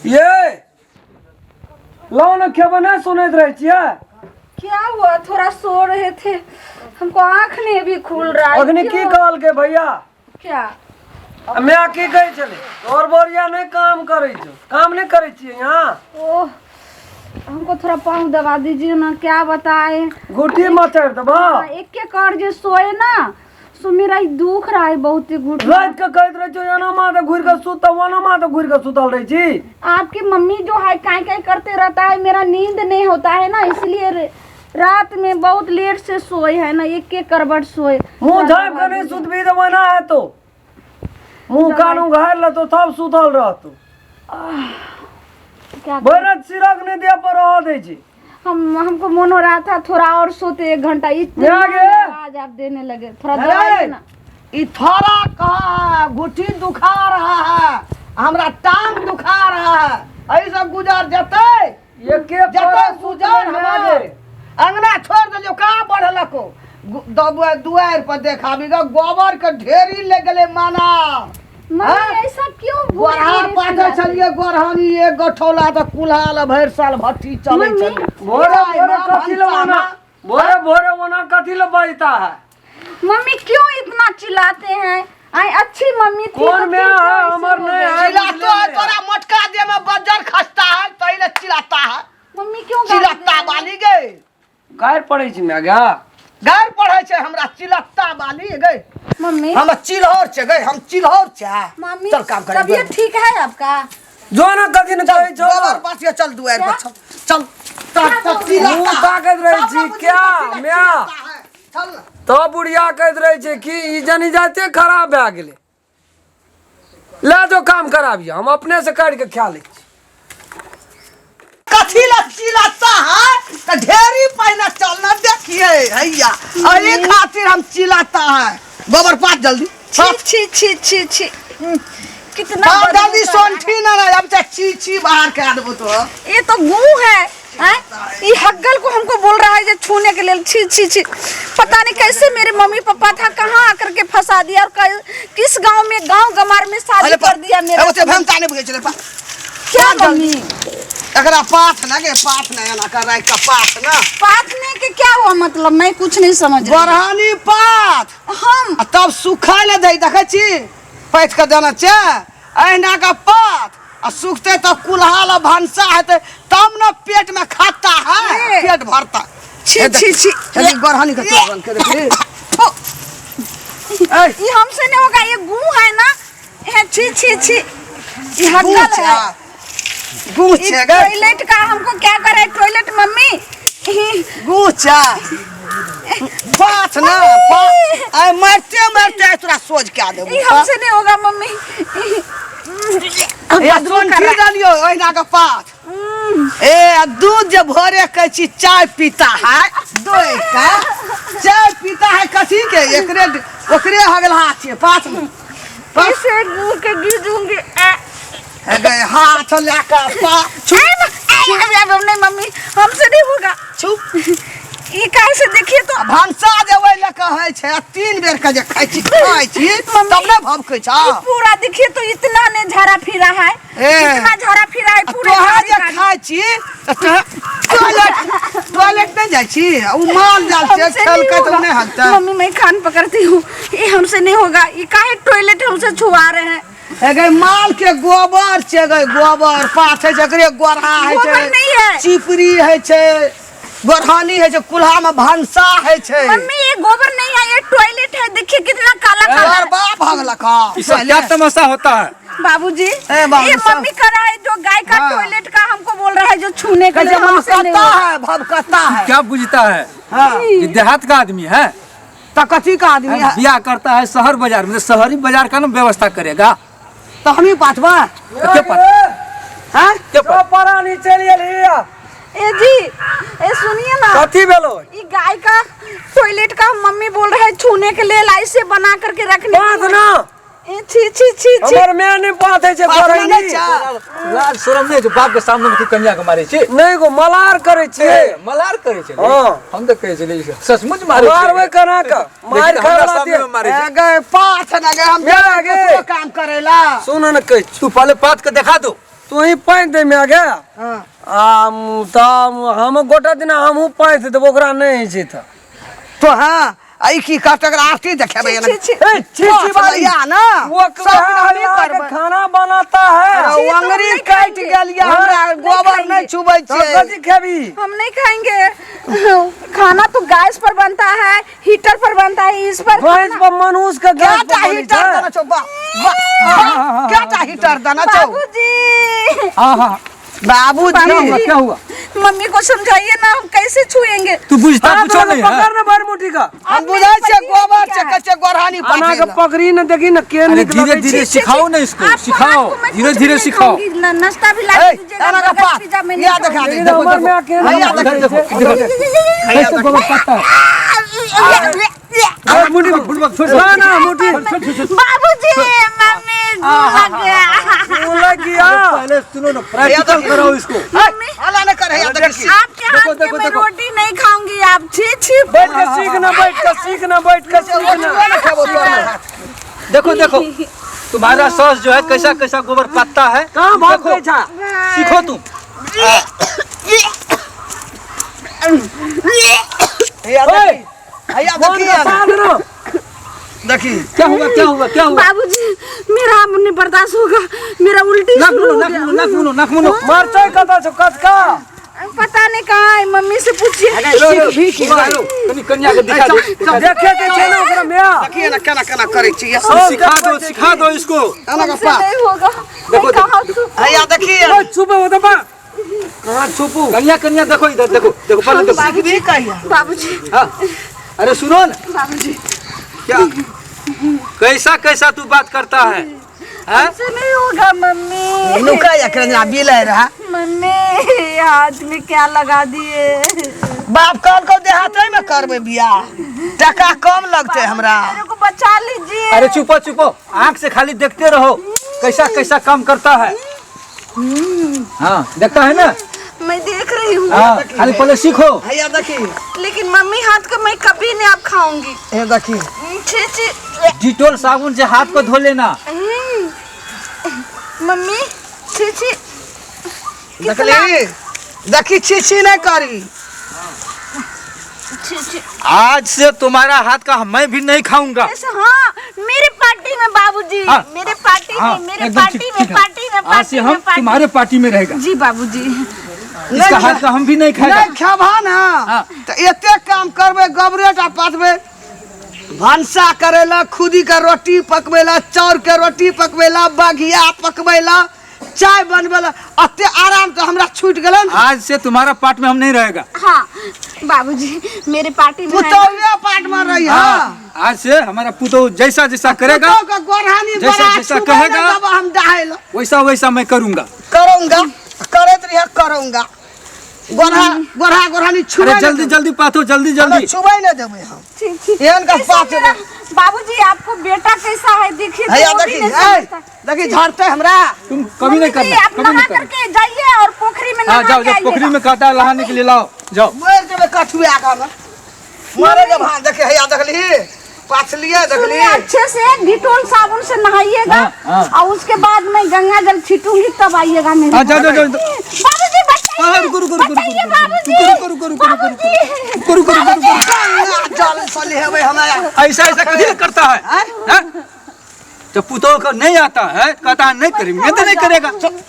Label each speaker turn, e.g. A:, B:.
A: ये लो न क्या बना सुनत रहे छिया।
B: क्या हुआ? थोड़ा सो रहे थे, हमको आँख नहीं भी खुल रहा है।
A: अग्नि की कहल के भैया
B: क्या
A: मैं की कहे चले और बोरिया नहीं काम करे छो, काम नहीं करे छिए यहाँ।
B: ओह, हमको थोड़ा पाँव दबा दीजिए ना, क्या बताए।
A: घुटी मचर दबा
B: एक एक कर जो सोए ना, सो मेरा ही दुख रहा है बहुत ही घुट।
A: रात के कहत रहे छो एना माथे घुर के सुत वना माथे घुर के सुतल रही छी।
B: आपकी मम्मी जो है काई काई करते रहता है, मेरा नींद नहीं होता है ना, इसलिए रात में बहुत लेट से सोए है ना, एक एक करवट सोए।
A: मुंह झाप के नहीं सुत भी दवाना है तो मुंह कानू घायल ल तो सब सुतल रहतो।
B: क्या
A: भरत सिरक ने दिया पर रह दे छी।
B: हमको मन हो रहा था थोड़ा और सोते 1 घंटा, इतनी आवाज आप देने लगे। थोड़ा दबाइए ना।
C: थोड़ा कहा घुटी दुखा रहा है, हमरा टांग दुखा रहा है, ऐसा गुजर जते
A: ये के
C: जते गुजर हमारे अंगना छोड़ दियो का बढ़लको दुआर पर देखाबीगा गोबर के ढेरी ले गले माना।
B: मम्मी ऐसा क्यों
C: गोरहा पाथे चलिए गोरहानी एक गठौला तो कुल्हाल भर साल भट्टी चले चले
A: भोरे भोरे कथी ल वना भोरे भोरे वना कथी ल बजता है।
B: मम्मी क्यों इतना चिल्लाते हैं? आई अच्छी मम्मी थी।
A: कौन में है हमर नहीं है
C: चिल्लाता है तोरा मोटका दे में बजर खसता है तइले चिल्लाता है।
B: मम्मी क्यों
C: चिल्लाता बाली गए
A: गायर पड़े छी मैं गा
C: गार पढ़े छे हमरा चिल्लाता बाली गए।
B: मम्मी
C: हम चिल्हौर छे गए, हम चिल्हौर छे।
B: मम्मी
C: चल काम करे
B: तबीयत ठीक है आपका?
A: जो ना कथी न कहे छो
C: गोबर पास चल दुआर पर चल चल
A: मुंह ताकत रही छी क्या मैं
C: चल
A: तो बुढ़िया कहत रहे छे कि ई जनी जाते खराब भए गेले ले जो काम कराबिए हम अपने से कर के खा ले।
C: कथी ला चिल्लाता है तो ढेरी पहले चलना देखिए भैया, अरे खातिर हम चिल्लाता है। गोबर पात जल्दी
B: छी छी छी छी कितना
C: जल्दी सोंठी ना रहा अब ची ची बाहर के आदबो तो
B: ये तो गू है। ये हग्गल को हमको बोल रहा है जो छूने के लिए। छी छी छी पता नहीं कैसे मेरे मम्मी पापा था कहाँ आकर के फंसा दिया और किस गांव में गांव गमार में शादी कर दिया मेरा। क्या मम्मी
C: अगर पाथ ना के पाथ ना कर रहा का पाथ ना
B: पाथने के क्या हुआ मतलब? मैं कुछ नहीं समझ रही।
C: बरहानी पाथ
B: हम
C: तब सुखा ले दे देखे छी पैठ के देना चे अहिना का पाथ और सूखते तब कुल्हाल भंसा है तब ना पेट में खाता है, पेट भरता।
B: छी छी छी
C: बरहानी का चोरन के देखी
B: ये हमसे नहीं होगा, ये गू है ना। छी छी छी ये हग्गल है। टॉयलेट का हमको क्या करे? टॉयलेट मम्मी
C: गुचा पाथ ना आई मरते मरते तोरा सोच के दे।
B: ये हमसे नहीं होगा मम्मी।
C: ये सोंठी डालियो ओइना का पाथ ए दूध जब भोरे के छी चाय पीता है दोई का चाय पीता है कथी के एकरे ओकरे हगल हाथ है पाथ में
B: ऐसे गू के गिजूंगी
C: गए हाथ लेकर
B: नहीं मम्मी हमसे नहीं होगा।
C: चुप
B: ये कैसे देखिए तो
C: भंसा देवे ल कहे छे 3 बेर के जे खाइ छी तब ने भभकै छ
B: पूरा देखिए तो इतना ने झाड़ा फिरा है, इतना झाड़ा फिरा है पूरा।
C: तोहा जे खाइ छी टॉयलेट नहीं जाई छी उ माल जाल से खेल के तो नहीं हलता।
B: मम्मी मैं कान पकड़ती हूँ, ये हमसे नहीं होगा। ये काहे टॉयलेट हमसे छुआ रहे हैं?
C: गए माल के गोबर छे गए गोबर पाथे जकरे गोरहा है छे
B: नहीं है
C: चिपरी है छे गोरहानी है छे कुल्हा में भंसा है छे।
B: मम्मी ये गोबर नहीं है, ये टॉयलेट है। देखिए कितना काला काला है।
C: बाप भागला का
A: इससे क्या तमाशा होता है
B: बाबूजी? ये मम्मी कर रहा है जो गाय का टॉयलेट का हमको बोल रहा है जो छूने के लिए
C: भभकता है भभकता है।
D: क्या बुझता है?
C: हाँ।
D: ये देहात का आदमी है
C: तो कथी का आदमी है?
D: ब्याह करता है शहर बाजार में, शहरी बाजार का ना व्यवस्था करेगा
C: तो हम ही पाथवा
D: क्या पता
C: हैं
A: परा नहीं चलिए लिया
B: ए जी ए सुनिए ना
A: कथी भेलो
B: ये गाय का टॉयलेट का मम्मी बोल रहे हैं छूने के लिए लाई से बना करके रखने
A: बात ना
B: छी छी छी छी
A: हमर में नहीं पाथे छे बरनी
D: लाज शरम नहीं जो बाप के सामने में तू कन्या के मारे छी
A: नहीं गो मलार करे छे
D: मलार करे छे।
A: हां
D: हम तो कहे छे सचमुच मारे
A: मारवे कना का मार खा
D: सामने में मारे छे।
C: गए पाथ न गए हम
A: आगे
C: काम करेला
A: सुन न कह
D: तू पहले पात के दिखा दो
A: तू ही पैंत दे में आ गया
C: हाँ।
A: हम गोटा दिन हम पैंत देव ओकरा नहीं छै त
C: तो हाँ आई की काटकर आरती देखे भैया
B: छी, छी,
A: ए, छी, छी वाली।
C: ना
A: वो खाना बनाता है
C: अरे अंगरी काट गलिया हमरा गोबर नहीं छुबै
A: तो
C: छे
A: कथी खेबी
B: हम नहीं खाएंगे। खाना तो गैस पर बनता है, हीटर पर बनता है, इस पर
A: भैंस पर मनुष्य का
C: क्या
A: गैस पर बनी
C: हीटर
A: छै।
C: दाना छो क्या हीटर दाना छो
B: बाबूजी।
D: हाँ हाँ
C: बाबूजी
D: क्या हुआ?
B: मम्मी को समझाइए ना, हम कैसे छुएंगे।
D: तू बुझता
A: आप
D: कुछ नहीं है?
A: पकड़ न भर मुठी का
C: हम बुझाई छे गोबर छे कच्चे गोरहानी
A: बना के
C: पाटे
A: पकड़ी न देखी न के
D: अरे
A: निकल
D: धीरे धीरे सिखाओ ना इसको,
B: आपको
D: सिखाओ
B: मैं
D: धीरे
B: कुछ
D: धीरे
B: नहीं
D: सिखाओ।
B: खाऊंगी, नाश्ता भी ला
C: ए,
B: दीजिएगा,
C: तारा का
B: बर्गर,
C: पात,
B: पिज्जा मैं
C: या
B: नहीं
C: दिखा दे,
B: खाऊंगी।
C: देखो,
A: उम्र में आके
C: भैया
A: न
C: देखो,
A: देखो
D: कैसे गोबर पत्ता है? अरे मुड़ी बुड़बक छोड़
A: ना ना मुठी
B: बाबूजी, मम्मी लग गया।
A: लग गया
D: पहले सुनो ना, प्रैक्टिकल कराओ इसको।
B: मम्मी,
C: हला न करे या देखी
B: आपके हाथ की मैं रोटी नहीं खाऊंगी। आप छी छी।
A: बैठ के सीखना बैठ के सीखना
D: देखो देखो तुम्हारा सॉस जो है कैसा कैसा गोबर पत्ता है।
A: कहाँ भाग
D: देखो,
A: गई था
D: सीखो तुम।
C: या देखी या
A: कौन
C: देखी
A: का साथ ना
C: देखी
D: क्या हुआ क्या हुआ क्या हुआ?
B: बाबूजी, मेरा अब नहीं बर्दाश्त होगा, मेरा उल्टी
D: नाक
B: शुरू
D: मुनो
B: हो
D: नाक
B: गया।
D: मुनो नाक मुनो नाक मुनो।
A: मरचाई कता छो कचका
B: पता नहीं कहाँ है, मम्मी से पूछिए।
D: कनी कन्या को दिखा दो।
A: देखे के छै ना ओकरा में
C: देखिए ना केना केना करे छी या
D: सिखा दो इसको।
C: एना का
B: हमसे
C: पास
B: नहीं होगा।
D: देखो,
B: मैं कहाँ छू-
C: या देखी
A: ओए छुपे हो तो बा कहां छुपू
D: कन्या कन्या देखो इधर देखो देखो पहले देखो।
C: सीख भी कहिया
B: बाबूजी,
D: हाँ। अरे सुनो ना
B: बाबूजी,
D: क्या कैसा कैसा तू बात करता है हैं?
B: हमसे नहीं होगा। मम्मी,
C: नुका या करना बिले रहा
B: मम्मी हाथ में क्या लगा दिए।
C: बाप कल को देहाते में करबे बियाह टका कम लगते हमरा
B: मेरे को बचा लीजिए।
D: अरे चुपो चुपो, आँख से खाली देखते रहो कैसा कैसा काम करता है। हाँ देखता है ना।
B: मैं देख रही हूँ,
D: हाँ खाली पहले सीखो।
C: या देखी
B: लेकिन मम्मी हाथ का मैं कभी नहीं आप खाऊंगी।
C: ये देखी
B: छी छी।
D: डिटोल साबुन से हाथ को धो लेना।
B: मम्मी, छी छी।
C: देखली देखी छी नहीं करी
B: छी छी।
D: आज से तुम्हारा हाथ का मैं भी नहीं खाऊंगा।
B: ऐसे हाँ, मेरे पार्टी में बाबूजी,
D: हाँ,
B: मेरे पार्टी
D: हाँ,
B: में, मेरे
D: एकदम
B: पार्टी
D: ठीक-
B: में,
D: ठीक है।
B: पार्टी में,
D: आज
B: पार्टी
D: से
B: में,
D: हम
B: पार्टी
D: तुम्हारे पार्टी में रहेगा।
B: जी बाबूजी।
D: इसका हाथ का हम भी नहीं खाएगा।
C: नहीं खाबा ना
D: हाँ।
C: तो एते काम करबे गबरेट आ पातबे भंसा करेला खुदी के रोटी पकबेला चाउर के रोटी पकबेला बघिया पकबेला चाय बनबेला अते आराम तो हमरा छूट गेल
D: आज से तुम्हारा पार्ट में हम नहीं रहेगा।
B: हाँ बाबूजी, मेरे पार्टी में है ना।
C: पुतौवे पाट में रही हां
D: हाँ आज से हमारा पुतो जैसा जैसा करेगा
C: पुतौ का गोरहानी
D: जैसा-
C: बड़ा
D: जैसा
C: छुबे
D: कहेगा।
C: ना तब हम डाहेला
D: वैसा वैसा मैं करूंगा।
C: करूंगा करत रहिए करूंगा गोरहानी छुबे
D: अरे जल्दी जल्दी पातो जल्दी जल्दी।
C: छुबे न देबे हम
B: छी छी।
C: एहन का
B: कैसा
C: पात
B: मेरा- बाबूजी, आपको बेटा कैसा है देखिए।
C: हैया
B: तो वो भी
C: देखी
B: नहीं
C: ए
B: समझता।
C: देखी झाड़ते हमरा
D: तुम कभी नहीं
B: मम्मी जी,
D: करना
B: आप
D: कभी
B: नहा
D: नहीं करना।
B: करके जाइए और पोखरी में
D: हाँ
B: नहा
D: जाओ
B: के
D: जाओ पोखरी
B: आइएगा।
D: में कांटा लहाने के लिए लाओ जाओ।
C: मर जेबे कठुए आगा में मारे जब हां देखे हैया देखली पाछलिए
B: सुनिए,
C: देखली
B: अच्छे से डिटोल साबुन से नहाइएगा
D: हाँ, हाँ।
B: और उसके बाद मैं गंगा जल छिटूंगी तब आइएगा मेरे
D: हाँ जाओ जाओ जाओ।
B: बाबूजी बचाइए,
D: रुको रुको रुको
B: बचाइए
D: रुको
B: बाबूजी,
D: रुको रुको रुको रुको
B: बाबूजी।
D: रुको रुको रुको रुको।
C: जल सली है हमरा
D: ऐसा ऐसा कभी करता है हैं? जब पुतों को नहीं आता है कहता है नहीं करेंगे मैं तो नहीं करेगा।